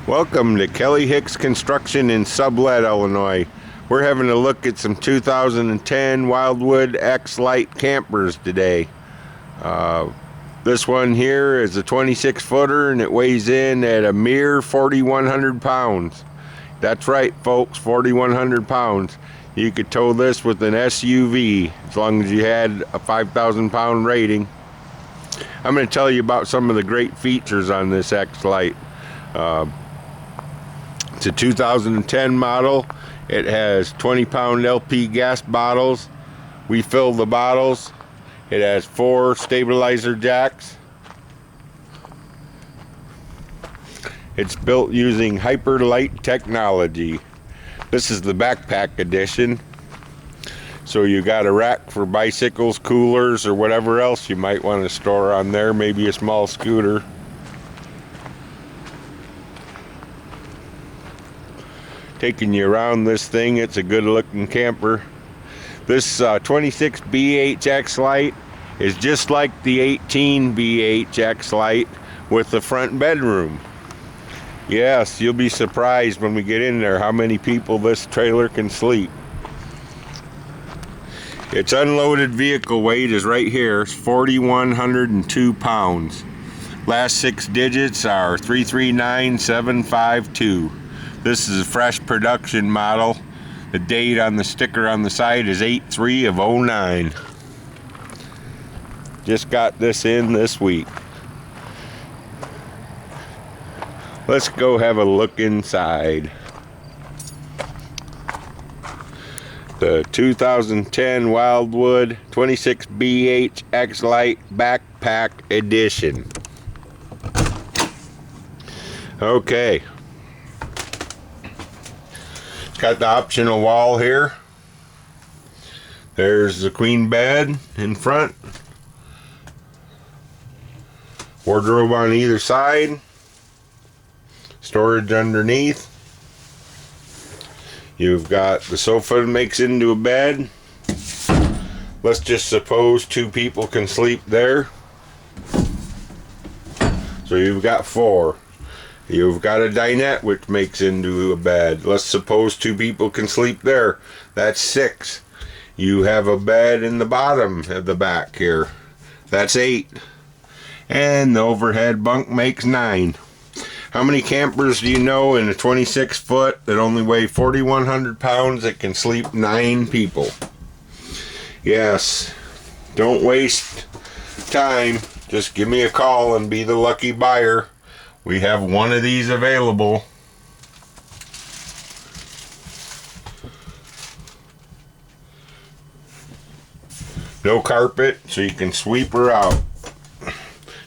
Welcome to Kelly Hicks Construction in Sublette, Illinois. We're having a look at some 2010 Wildwood X-LITE campers today. This one here is a 26-footer and it weighs in at a mere 4,100 pounds. That's right, folks, 4,100 pounds. You could tow this with an SUV as long as you had a 5,000 pound rating. I'm going to tell you about some of the great features on this X-LITE. It's a 2010 model. It has 20-pound LP gas bottles. We fill the bottles. It has 4 stabilizer jacks. It's built using Hyperlite technology. This is the backpack edition. So you got a rack for bicycles, coolers, or whatever else you might want to store on there, maybe a small scooter. Taking you around this thing, it's a good looking camper. This 26 BH X-LITE is just like the 18 BH X-LITE with the front bedroom. Yes, you'll be surprised when we get in there how many people this trailer can sleep. Its unloaded vehicle weight is right here. It's 4,102 pounds. Last 6 digits are 339752. This is a fresh production model. The date on the sticker on the side is 8/3 of 09. Just got this in this week. Let's go have a look inside. The 2010 Wildwood 26 BH X-LITE Backpack Edition. Okay. Got the optional wall here. There's the queen bed in front. Wardrobe on either side. Storage underneath. You've got the sofa that makes into a bed. Let's just suppose 2 people can sleep there. So you've got 4. You've got a dinette which makes into a bed. Let's suppose 2 people can sleep there. That's 6. You have a bed in the bottom of the back here. That's 8. And the overhead bunk makes 9. How many campers do you know in a 26 foot that only weigh 4,100 pounds that can sleep 9 people? Yes. Don't waste time. Just give me a call and be the lucky buyer. We have one of these available. No carpet, so you can sweep her out.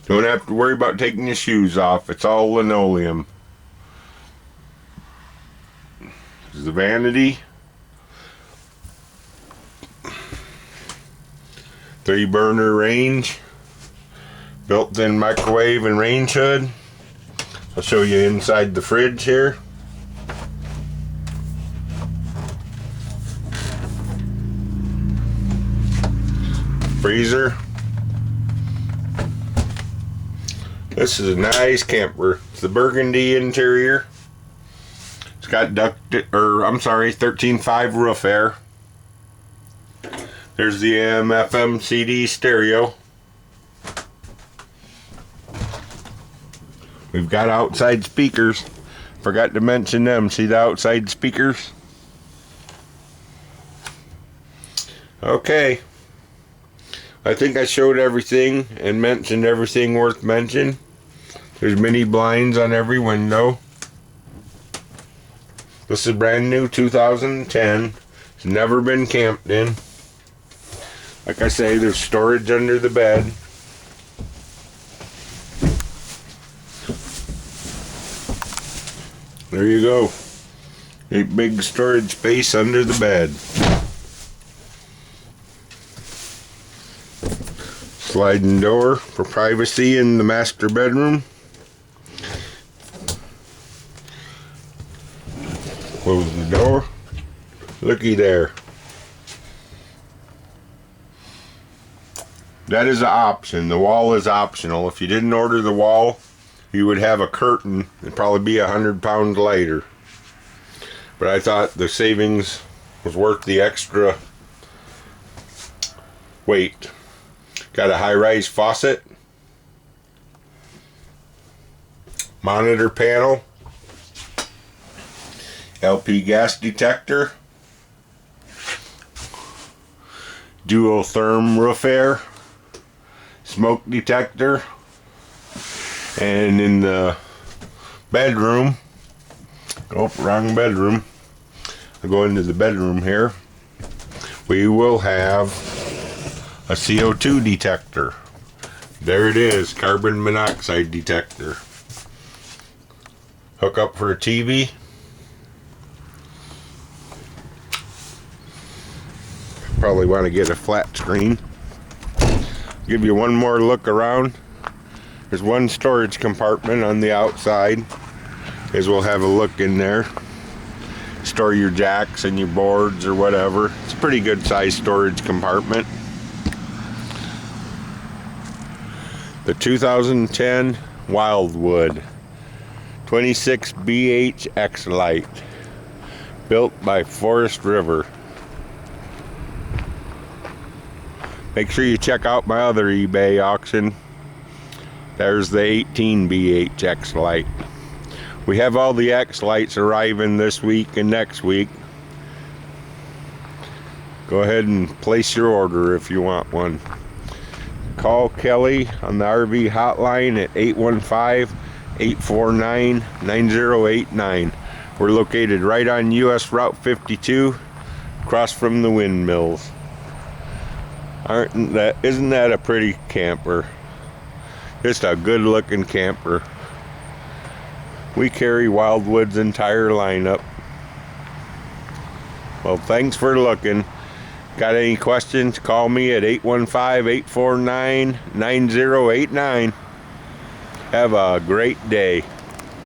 Don't have to worry about taking your shoes off. It's all linoleum. This is the vanity. 3-burner range. Built-in microwave and range hood. I'll show you inside the fridge here. Freezer. This is a nice camper. It's the burgundy interior. It's got 13.5 roof air. There's the AM/FM CD stereo. We've got outside speakers. Forgot to mention them. See the outside speakers? Okay. I think I showed everything and mentioned everything worth mentioning. There's mini blinds on every window. This is brand new 2010. It's never been camped in. Like I say, there's storage under the bed. There you go. A big storage space under the bed. Sliding door for privacy in the master bedroom. Close the door. Looky there. That is an option. The wall is optional. If you didn't order the wall, you would have a curtain. It'd probably be 100 pounds lighter. But I thought the savings was worth the extra weight. Got a high-rise faucet, monitor panel, LP gas detector, dual therm roof air, smoke detector, and in the bedroom, wrong bedroom, I'll go into the bedroom here, we will have a CO2 detector. There it is, carbon monoxide detector. Hook up for a TV. Probably want to get a flat screen. Give you one more look around. There's one storage compartment on the outside, as we'll have a look in there. Store your jacks and your boards or whatever. It's a pretty good sized storage compartment. The 2010 Wildwood 26 BH X-LITE, built by Forest River. Make sure you check out my other eBay auction. There's the 18 BH X-LITE. We have all the X-LITEs arriving this week and next week. Go ahead and place your order if you want one. Call Kelly on the RV Hotline at 815-849-9089. We're located right on US Route 52, across from the windmills. Isn't that a pretty camper? Just a good looking camper. We carry Wildwood's entire lineup. Well, thanks for looking. Got any questions? Call me at 815-849-9089. Have a great day.